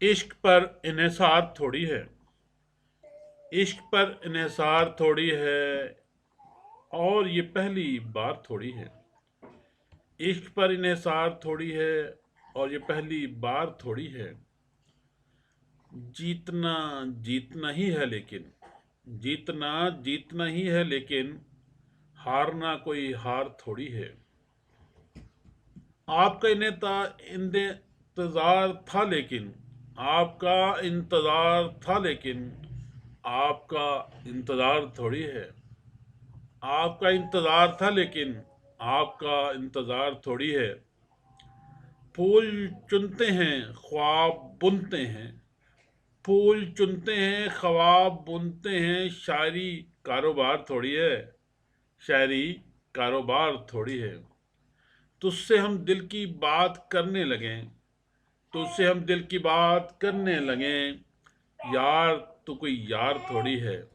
इश्क पर इन्हिसार थोड़ी है। इश्क पर इन्हिसार थोड़ी है और ये पहली बार थोड़ी है। इश्क पर इन्हिसार थोड़ी है और ये पहली बार थोड़ी है। जीतना जीतना ही है लेकिन जीतना जीतना ही है लेकिन हारना कोई हार थोड़ी है। आपका इंतजार था लेकिन आपका इंतजार था लेकिन आपका इंतजार थोड़ी है। आपका इंतजार था लेकिन आपका इंतजार थोड़ी है। फूल चुनते हैं ख्वाब बुनते हैं। फूल चुनते हैं ख्वाब बुनते हैं। शायरी कारोबार थोड़ी है। शायरी कारोबार थोड़ी है। तुझसे हम दिल की बात करने लगें। तुझसे हम दिल की बात करने लगें। यार तू कोई यार थोड़ी है।